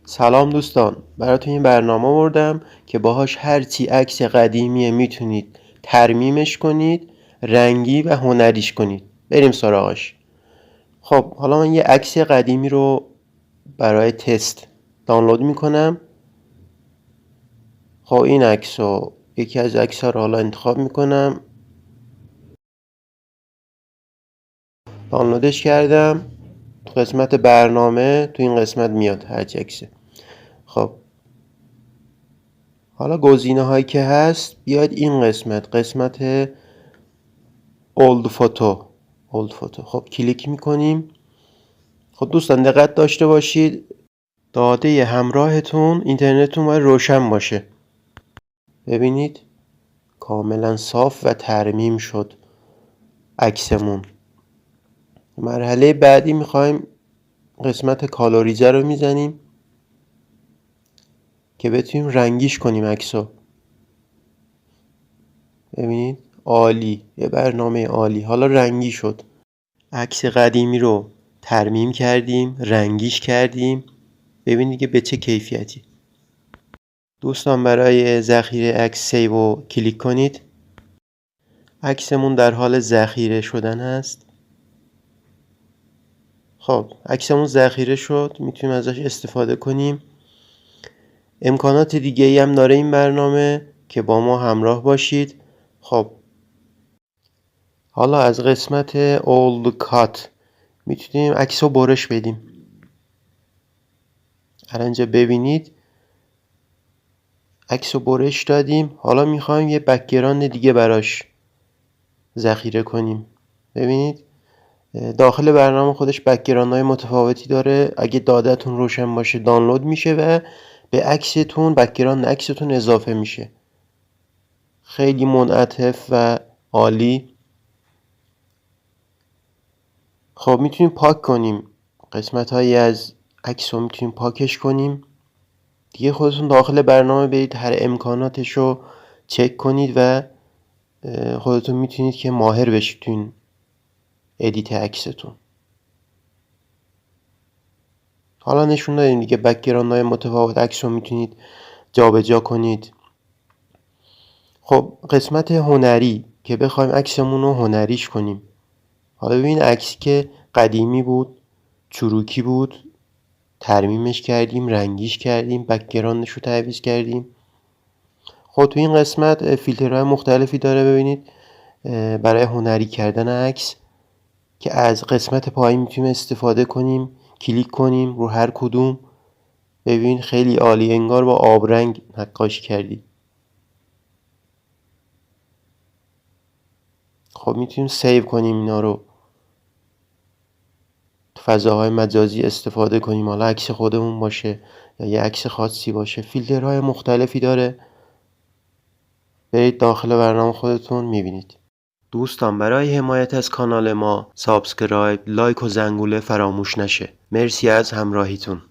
سلام دوستان، براتون این برنامه آوردم که باهاش هرچی عکس قدیمیه میتونید ترمیمش کنید، رنگی و هنریش کنید. بریم سراغش. خب حالا من یه عکس قدیمی رو برای تست دانلود میکنم. خب این عکس رو یکی از عکس‌ها رو حالا انتخاب میکنم، دانلودش کردم. تو قسمت برنامه تو این قسمت میاد هر عکسه. خب حالا گزینه هایی که هست، بیاید این قسمت اولد فوتو. خب کلیک میکنیم. خب دوستان دقت داشته باشید، داده همراهتون اینترنتتون باید روشن باشه. ببینید کاملا صاف و ترمیم شد عکسمون. مرحله بعدی میخوایم قسمت کالوریزه رو میزنیم که بتونیم رنگیش کنیم عکسو. ببینید عالی، یه برنامه عالی. حالا رنگی شد. عکس قدیمی رو ترمیم کردیم، رنگیش کردیم. ببینید که به چه کیفیتی. دوستان برای ذخیره عکس سیو رو کلیک کنید. عکسمون در حال ذخیره شدن است. خب عکسمون ذخیره شد، میتونیم ازش استفاده کنیم. امکانات دیگه ای هم داره این برنامه که با ما همراه باشید. خب حالا از قسمت اولد کات میتونیم عکس رو برش بدیم. الان اینجا ببینید عکس رو برش دادیم. حالا میخوایم یه بک‌گراند دیگه براش ذخیره کنیم. ببینید داخل برنامه خودش بک‌گراندهای متفاوتی داره. اگه داده‌تون روشن باشه دانلود میشه و به عکستون بک‌گراند عکستون اضافه میشه. خیلی منعطف و عالی. خب میتونیم پاک کنیم. قسمت‌هایی از عکس رو میتونیم پاکش کنیم. دیگه خودتون داخل برنامه برید هر امکاناتش رو چک کنید و خودتون میتونید که ماهر بشید تو این ادیت عکستون. حالا نشون دادیم دیگه بک‌گراندهای متفاوت عکس رو میتونید جابجا کنید. خب قسمت هنری که بخوایم عکسمون رو هنریش کنیم. حالا ببین عکسی که قدیمی بود، چروکی بود، ترمیمش کردیم، رنگیش کردیم، بک‌گراندش رو تعویض کردیم. خب تو این قسمت فیلترهای مختلفی داره. ببینید برای هنری کردن عکس که از قسمت پایین میتونیم استفاده کنیم، کلیک کنیم رو هر کدوم. ببین خیلی عالی، انگار با آبرنگ نقاشی کردی. خب میتونیم سیو کنیم اینا رو، تو فضاهای مجازی استفاده کنیم. حالا عکس خودمون باشه یا یه عکس خاصی باشه. فیلترهای مختلفی داره. برید داخل برنامه خودتون میبینید. دوستان برای حمایت از کانال ما سابسکرایب، لایک و زنگوله فراموش نشه. مرسی از همراهیتون.